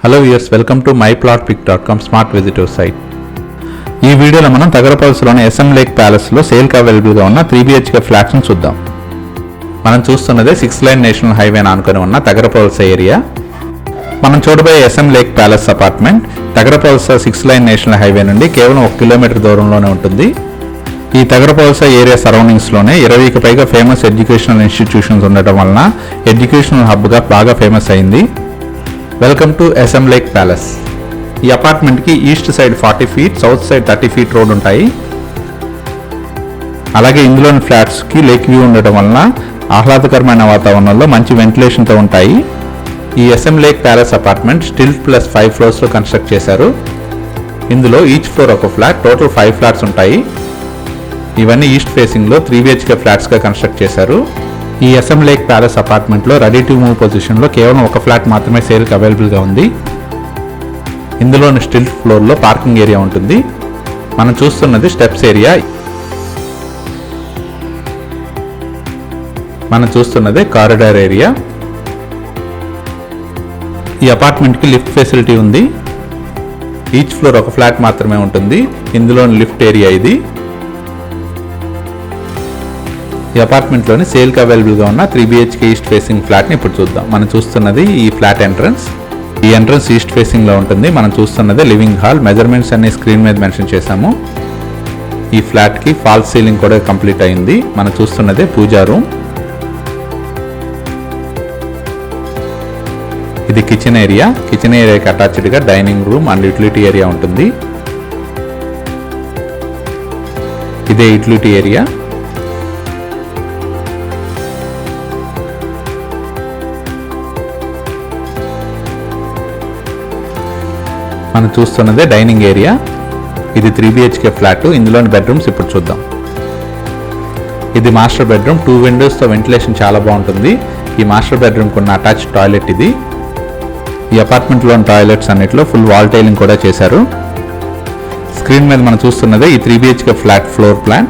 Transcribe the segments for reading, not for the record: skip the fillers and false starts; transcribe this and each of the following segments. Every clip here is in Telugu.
Hello viewers, welcome to myplotpic.com smart visitor site. ఈ వీడియోలో మనం తగరపల్లిలోని SM లేక్ ప్యాలెస్లో సేల్కి అవైలబుల్గా ఉన్న 3 BHK ఫ్లాట్స్ని చూద్దాం. మనం చూస్తున్నదే 6 లైన్ నేషనల్ హైవే ఆనుకొని ఉన్న తగరపల్లి ఏరియా. మనం చూడబోయే SM lake palace apartment Tagarapalli 6 line national highway నుండి కేవలం 1 కిలోమీటర్ దూరంలోనే ఉంటుంది. ఈ తగరపల్లి ఏరియా సరౌండింగ్స్లోనే 20కి పైగా ఫేమస్ ఎడ్యుకేషనల్ ఇన్స్టిట్యూషన్స్ ఉండటం వలన ఎడ్యుకేషనల్ హబ్గా బాగా ఫేమస్ అయింది. Welcome to SM lake palace. ఈ అపార్ట్మెంట్కి east side 40 feet, south side 30 feet road ఉంటాయి. అలాగే ఇందులోని ఫ్లాట్స్కి లేక్ వ్యూ ఉండటం వలన ఆహ్లాదకరమైన వాతావరణంలో మంచి వెంటిలేషన్తో ఉంటాయి. ఈ SM lake palace apartment stilt plus 5 ఫ్లోర్స్లో కన్స్ట్రక్ట్ చేశారు. ఇందులో ఈచ్ ఫ్లోర్ ఒక ఫ్లాట్, టోటల్ 5 ఫ్లాట్స్ ఉంటాయి. ఇవన్నీ ఈస్ట్ ఫేసింగ్లో 3 BHK ఫ్లాట్స్గా కన్స్ట్రక్ట్ చేశారు. ఈ SM లేక్ ప్యాలెస్ అపార్ట్మెంట్లో రెడీ టు మూవ్ పొజిషన్లో కేవలం ఒక ఫ్లాట్ మాత్రమే సేల్కి అవైలబుల్గా ఉంది. ఇందులోని స్టిల్ ఫ్లోర్లో పార్కింగ్ ఏరియా ఉంటుంది. మనం చూస్తున్నది స్టెప్స్ ఏరియా. మనం చూస్తున్నది కారిడార్ ఏరియా. ఈ అపార్ట్మెంట్కి లిఫ్ట్ ఫెసిలిటీ ఉంది. ఈచ్ ఫ్లోర్ ఒక ఫ్లాట్ మాత్రమే ఉంటుంది. ఇందులోని లిఫ్ట్ ఏరియా ఇది. ఈ అపార్ట్మెంట్లోని సేల్కి అవైలబుల్గా ఉన్న 3 BHK ఈస్ట్ ఫేసింగ్ ఫ్లాట్ని ఇప్పుడు చూద్దాం. మనం చూస్తున్నది ఈ ఫ్లాట్ ఎంట్రన్స్. ఈ ఎంట్రన్స్ ఈస్ట్ ఫేసింగ్లో ఉంటుంది. మనం చూస్తున్నది లివింగ్ హాల్. మెజర్మెంట్స్ అన్ని స్క్రీన్ మీద మెన్షన్ చేశాము. ఈ ఫ్లాట్కి ఫాల్స్ సీలింగ్ కూడా కంప్లీట్ అయింది. మనం చూస్తున్నది పూజా రూమ్. ఇది కిచెన్ ఏరియా. కిచెన్ ఏరియాకి అటాచ్డ్గా dining room and utility area ఉంటుంది. ఇదే యూటిలిటీ ఏరియా. మనం చూస్తున్నదే డైనింగ్ ఏరియా. ఇది 3 BHK ఫ్లాట్. ఇందులోని బెడ్రూమ్స్ ఇప్పుడు చూద్దాం. ఇది మాస్టర్ బెడ్రూమ్. 2 విండోస్తో వెంటిలేషన్ చాలా బాగుంటుంది. ఈ మాస్టర్ బెడ్రూమ్కి ఉన్న అటాచ్డ్ టాయిలెట్ ఇది. ఈ అపార్ట్మెంట్లోని టాయిలెట్స్ అన్నిటిలో ఫుల్ వాల్ టైలింగ్ కూడా చేశారు. స్క్రీన్ మీద మనం చూస్తున్నదే ఈ 3 BHK ఫ్లాట్ ఫ్లోర్ ప్లాన్.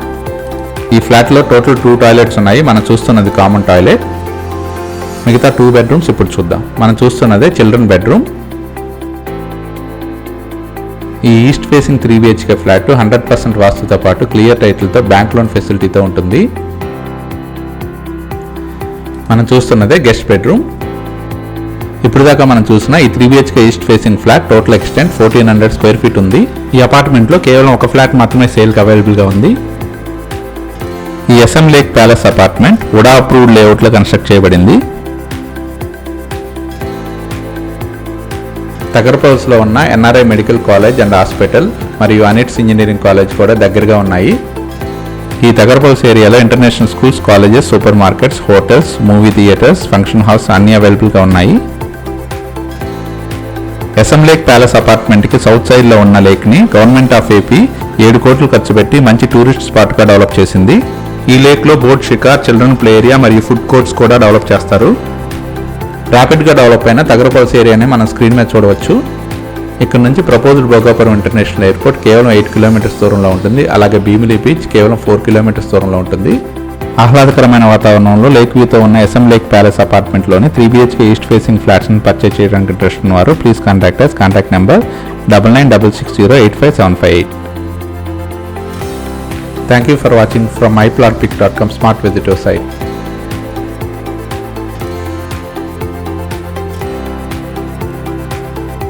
ఈ ఫ్లాట్లో టోటల్ 2 టాయిలెట్స్ ఉన్నాయి. మనం చూస్తున్నది కామన్ టాయిలెట్. మిగతా 2 బెడ్రూమ్స్ ఇప్పుడు చూద్దాం. మనం చూస్తున్నదే చిల్డ్రన్ బెడ్రూమ్. ఈ ఈస్ట్ ఫేసింగ్ 3 BHK ఫ్లాట్ 100% వాస్తుతో పాటు క్లియర్ టైటిల్తో బ్యాంక్ లోన్ ఫెసిలిటీతో ఉంటుంది. మనం చూస్తున్నదే గెస్ట్ బెడ్రూమ్. ఇప్పుడు దాకా మనం చూసిన ఈ 3 BHK east facing flat total extent 1400 square feet ఉంది. ఈ అపార్ట్మెంట్లో కేవలం ఒక ఫ్లాట్ మాత్రమే సేల్కి అవైలబుల్గా ఉంది. ఈ SM లేక్ ప్యాలెస్ అపార్ట్మెంట్ ఉడా అప్రూవ్డ్ లేఅవుట్లో కన్స్ట్రక్ట్ చేయబడింది. తగరపల్లిలో ఉన్న NRI medical college and hospital మరియు అనిట్స్ ఇంజనీరింగ్ కాలేజ్ కూడా దగ్గరగా ఉన్నాయి. ఈ తగరపల్లి ఏరియాలో international schools, colleges, super markets, hotels, movie theatres, function halls అన్నీ అవైలబుల్గా ఉన్నాయి. SM లేక్ ప్యాలెస్ అపార్ట్మెంట్కి సౌత్ సైడ్లో ఉన్న లేక్ని గవర్నమెంట్ ఆఫ్ AP 7 కోట్లు ఖర్చు పెట్టి మంచి టూరిస్ట్ స్పాట్గా డెవలప్ చేసింది. ఈ లేక్లో బోట్ షికార్, చిల్డ్రన్ ప్లే ఏరియా మరియు ఫుడ్ కోర్ట్స్ కూడా డెవలప్ చేస్తారు. ర్యాపిడ్గా డెవలప్ అయిన తగరపల్లి ఏరియాని మనం స్క్రీన్ మీద చూడవచ్చు. ఇక్కడ నుంచి ప్రపోజ్డ్ భోగాపురం ఇంటర్నేషనల్ ఎయిర్పోర్ట్ కేవలం 8 కిలోమీటర్స్ దూరంలో ఉంటుంది. అలాగే భీమిలి బీచ్ కేవలం 4 కిలోమీటర్స్ దూరంలో ఉంటుంది. ఆహ్లాదకరమైన వాతావరణంలో లేక్ వ్యూతో ఉన్న SM లేక్ ప్యాలెస్ అపార్ట్మెంట్లోని 3 BHK ఈస్ట్ ఫేసింగ్ ఫ్లాట్స్ని పర్చేజ్ చేయడానికి ఇంట్రెస్ట్ ఉన్నవారు please contact us. Contact number 9966085758. Thank you for watching from myplotpic.com smart visitor site.